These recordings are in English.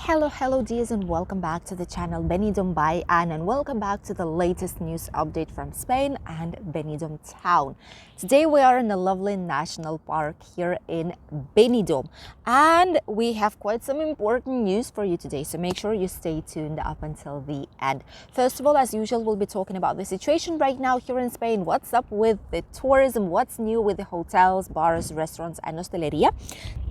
Hello dears, and welcome back to the channel Benidorm by Anne, and welcome back to the latest news update from Spain and Benidorm town. Today we are in the lovely national park here in Benidorm, and we have quite some important news for you today, so make sure you stay tuned up until the end. First of all, as usual, we'll be talking about the situation right now here in Spain. What's up with the tourism, what's new with the hotels, bars, restaurants and hosteleria.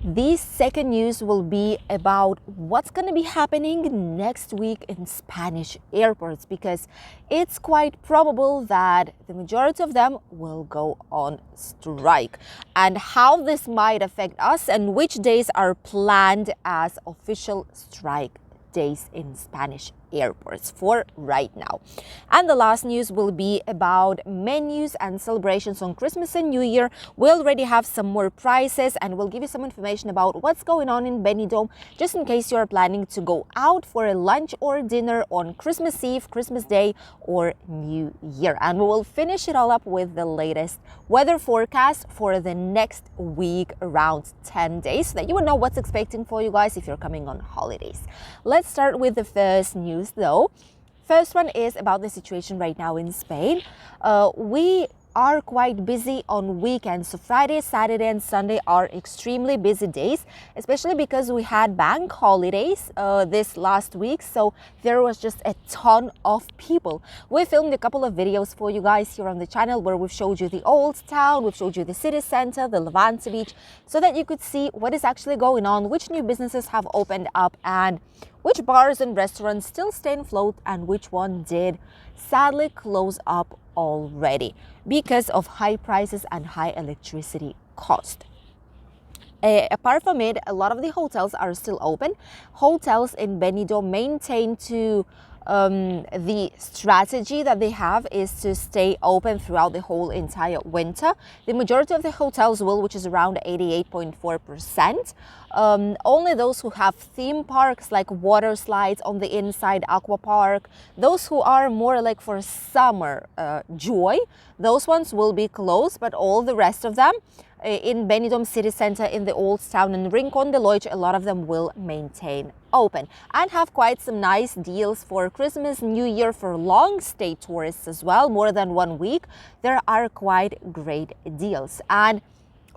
The second news will be about what's going to be happening next week in Spanish airports, because it's quite probable that the majority of them will go on strike, and how this might affect us and which days are planned as official strike days in Spanish airports for right now. And the last news will be about menus and celebrations on Christmas and New Year. We already have some more prices, and we'll give you some information about what's going on in Benidorm, just in case you are planning to go out for a lunch or dinner on Christmas Eve, Christmas Day or New Year. And we will finish it all up with the latest weather forecast for the next week, around 10 days, so that you will know what's expecting for you guys if you're coming on holidays. Let's start with the first news though. First one is about the situation right now in Spain. We are quite busy on weekends, so Friday, Saturday and Sunday are extremely busy days, especially because we had bank holidays this last week, so there was just a ton of people. We filmed a couple of videos for you guys here on the channel where we've showed you the Old Town, we've showed you the city center, the Levante Beach, so that you could see what is actually going on, which new businesses have opened up, and which bars and restaurants still stay afloat and which one did sadly close up already because of high prices and high electricity cost. Apart from it, a lot of the hotels are still open. Hotels in Benidorm maintain to the strategy that they have is to stay open throughout the whole entire winter. The majority of the hotels will, which is around 88.4%. Only those who have theme parks like water slides on the inside, aqua park, those who are more like for summer joy, those ones will be closed, but all the rest of them in Benidorm city center, in the Old Town and Rincon de Loix, a lot of them will maintain open and have quite some nice deals for Christmas, New Year, for long stay tourists as well, more than 1 week. There are quite great deals, and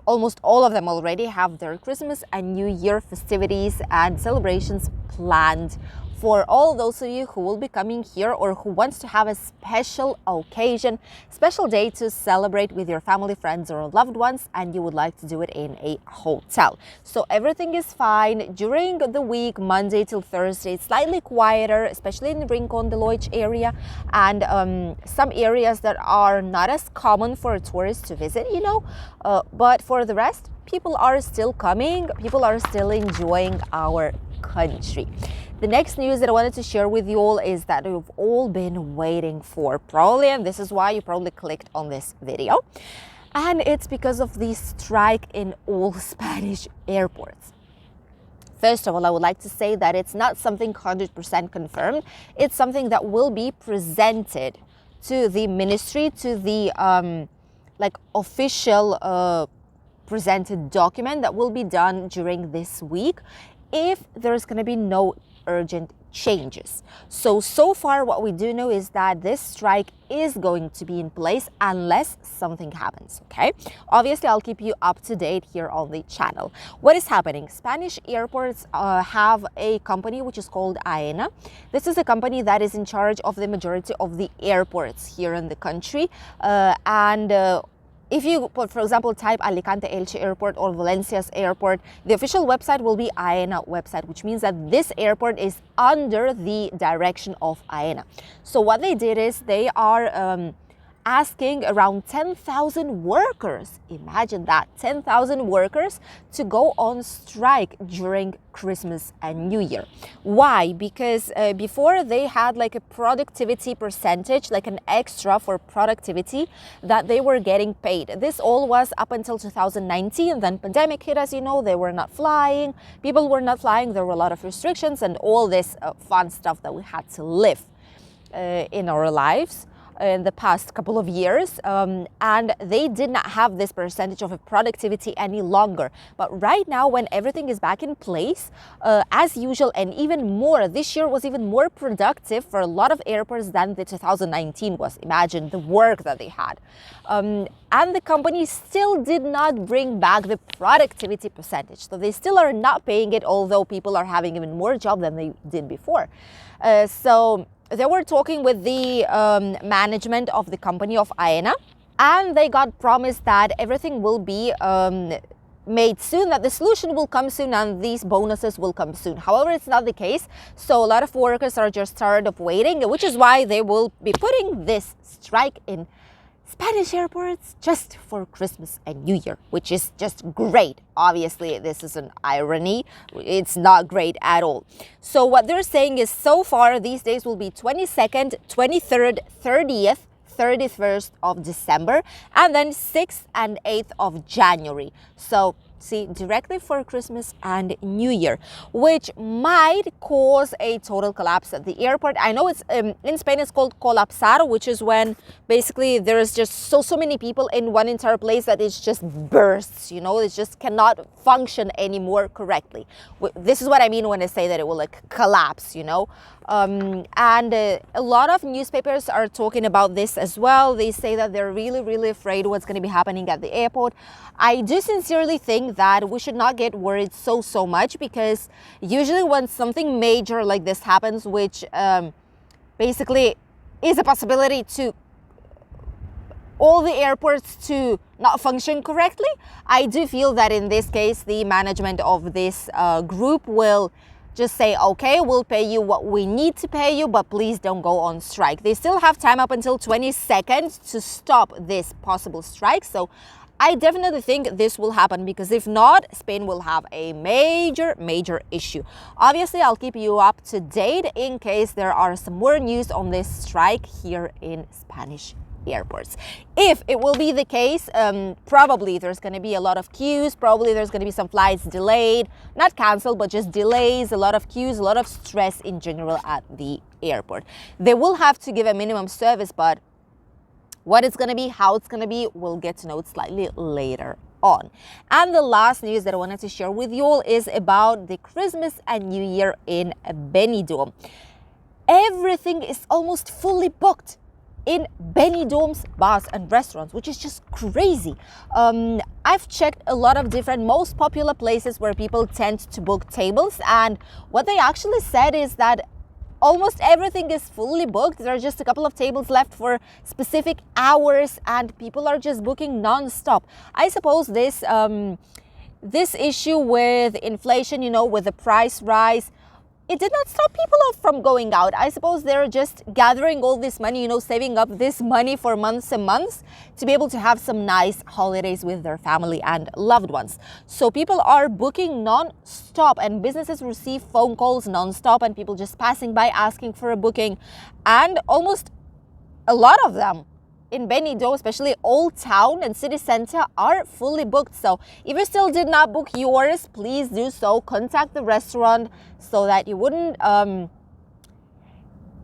almost all of them already have their Christmas and New Year festivities and celebrations planned for all those of you who will be coming here or who wants to have a special occasion, special day to celebrate with your family, friends or loved ones, and you would like to do it in a hotel. So everything is fine during the week, Monday till Thursday. It's slightly quieter, especially in the Rincon de Loix area and some areas that are not as common for tourists to visit, but for the rest, people are still coming, people are still enjoying our country. The next news that I wanted to share with you all is that we've all been waiting for, probably, and this is why you probably clicked on this video, and it's because of the strike in all Spanish airports. First of all, I would like to say that it's not something 100% confirmed. It's something that will be presented to the ministry, to the official presented document that will be done during this week if there's going to be no urgent changes. So far what we do know is that this strike is going to be in place unless something happens, okay? Obviously, I'll keep you up to date here on the channel. What is happening? Spanish airports have a company which is called Aena. This is a company that is in charge of the majority of the airports here in the country, if you, for example, type Alicante Elche Airport or Valencia's airport, the official website will be Aena website, which means that this airport is under the direction of Aena. So what they did is they are asking around 10,000 workers, imagine that, 10,000 workers to go on strike during Christmas and New Year. Why? Because before they had like a productivity percentage, like an extra for productivity that they were getting paid. This all was up until 2019, then pandemic hit, as you know, they were not flying, people were not flying, there were a lot of restrictions and all this fun stuff that we had to live in our lives. in the past couple of years, and they did not have this percentage of productivity any longer. But right now, when everything is back in place, as usual, and even more, this year was even more productive for a lot of airports than the 2019 was. Imagine the work that they had. And the company still did not bring back the productivity percentage. So they still are not paying it, although people are having even more job than they did before. So they were talking with the management of the company of AENA, and they got promised that everything will be made soon, that the solution will come soon and these bonuses will come soon. However, it's not the case. So a lot of workers are just tired of waiting, which is why they will be putting this strike in Spanish airports just for Christmas and New Year, which is just great. Obviously, this is an irony. It's not great at all. So what they're saying is, so far, these days will be 22nd, 23rd, 30th, 31st of December, and then 6th and 8th of January. So see, directly for Christmas and New Year, which might cause a total collapse at the airport. I know it's in Spain it's called colapsar, which is when basically there is just so many people in one entire place that it just bursts, you know, it just cannot function anymore correctly. This is what I mean when I say that it will like collapse, you know. And a lot of newspapers are talking about this as well. They say that they're really afraid what's going to be happening at the airport. I do sincerely think that we should not get worried so much, because usually when something major like this happens, which basically is a possibility to all the airports to not function correctly, I do feel that in this case the management of this group will just say, okay, we'll pay you what we need to pay you, but please don't go on strike. They still have time up until 22nd to stop this possible strike. So I definitely think this will happen, because if not, Spain will have a major issue. Obviously, I'll keep you up to date in case there are some more news on this strike here in Spanish airports. If it will be the case, probably there's going to be a lot of queues, probably there's going to be some flights delayed, not canceled, but just delays, a lot of queues, a lot of stress in general at the airport. They will have to give a minimum service, but what it's going to be, how it's going to be, we'll get to know it slightly later on. And the last news that I wanted to share with you all is about the Christmas and New Year in Benidorm. Everything is almost fully booked in Benidorm's Bars and Restaurants, which is just crazy. I've checked a lot of different most popular places where people tend to book tables, and what they actually said is that almost everything is fully booked. There are just a couple of tables left for specific hours, and people are just booking non-stop. I suppose this this issue with inflation, you know, with the price rise, it did not stop people from going out. I suppose they're just gathering all this money, you know, saving up this money for months and months to be able to have some nice holidays with their family and loved ones. So people are booking non-stop, and businesses receive phone calls non-stop, and people just passing by asking for a booking. And almost a lot of them in Benidorm, especially Old Town and city center, are fully booked. So if you still did not book yours, please do so. Contact the restaurant so that you wouldn't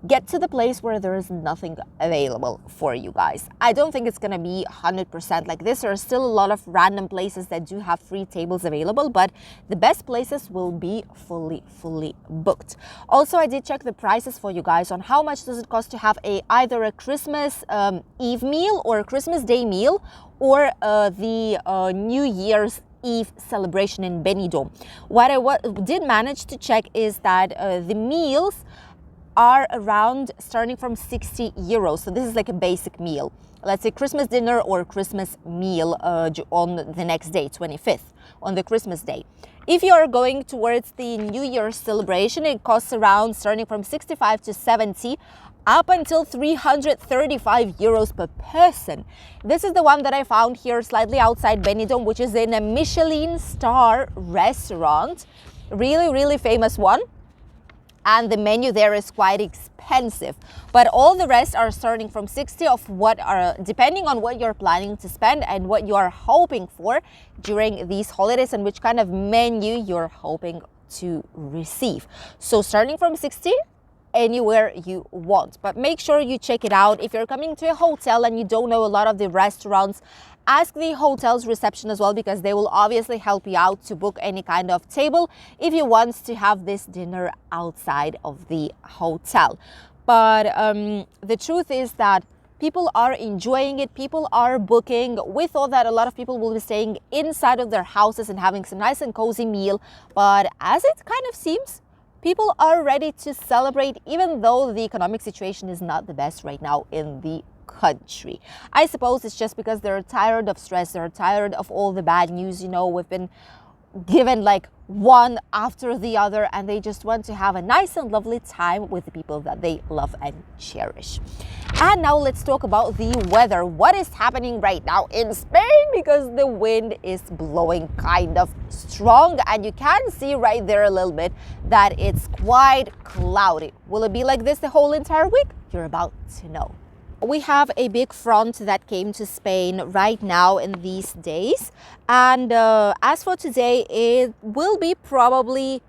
get to the place where there is nothing available for you guys. I don't think it's gonna be 100% like this. There are still a lot of random places that do have free tables available, but the best places will be fully booked. Also, I did check the prices for you guys on how much does it cost to have either a Christmas Eve meal or a Christmas Day meal, or the New Year's Eve celebration in Benidorm. What I did manage to check is that the meals are around starting from 60 euros. So this is like a basic meal. Let's say Christmas dinner or Christmas meal on the next day, 25th, on the Christmas day. If you are going towards the New Year's celebration, it costs around starting from 65 to 70, up until 335 euros per person. This is the one that I found here slightly outside Benidorm, which is in a Michelin star restaurant. Really famous one. And the menu there is quite expensive, but all the rest are starting from 60 of what are, depending on what you're planning to spend and what you are hoping for during these holidays and which kind of menu you're hoping to receive. So starting from 60 anywhere you want. But make sure you check it out. If you're coming to a hotel and you don't know a lot of the restaurants, ask the hotel's reception as well, because they will obviously help you out to book any kind of table if you want to have this dinner outside of the hotel. But the truth is that people are enjoying it. People are booking. We thought that a lot of people will be staying inside of their houses and having some nice and cozy meal. But as it kind of seems, people are ready to celebrate, even though the economic situation is not the best right now in the country. I suppose it's just because they're tired of stress. They're tired of all the bad news. You know, we've been given like one after the other, and they just want to have a nice and lovely time with the people that they love and cherish. And now let's talk about the weather. What is happening right now in Spain? Because the wind is blowing kind of strong, and you can see right there a little bit that it's quite cloudy. Will it be like this the whole entire week? You're about to know. We have a big front that came to Spain right now in these days, and as for today, it will be probably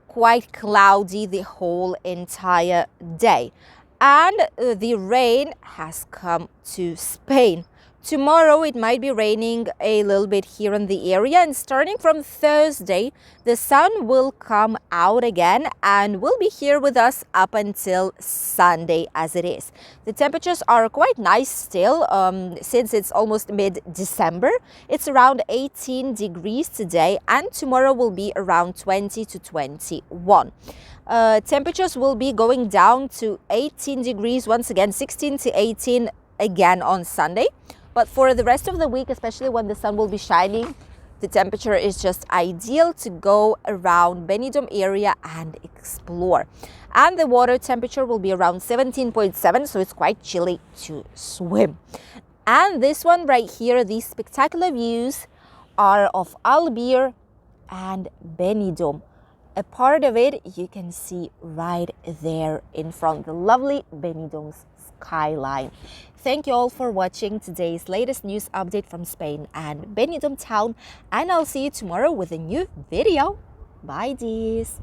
quite cloudy the whole entire day, and the rain has come to Spain. Tomorrow it might be raining a little bit here in the area, and starting from Thursday the sun will come out again and will be here with us up until Sunday as it is. The temperatures are quite nice still, since it's almost mid-December. It's around 18 degrees today, and tomorrow will be around 20 to 21. Temperatures will be going down to 18 degrees once again, 16 to 18 again on Sunday. But for the rest of the week, especially when the sun will be shining, the temperature is just ideal to go around Benidorm area and explore. And the water temperature will be around 17.7, so it's quite chilly to swim. And this one right here, these spectacular views are of Altea and Benidorm. A part of it you can see right there in front, the lovely Benidorm's skyline. Thank you all for watching today's latest news update from Spain and Benidorm town, and I'll see you tomorrow with a new video. Bye, dears.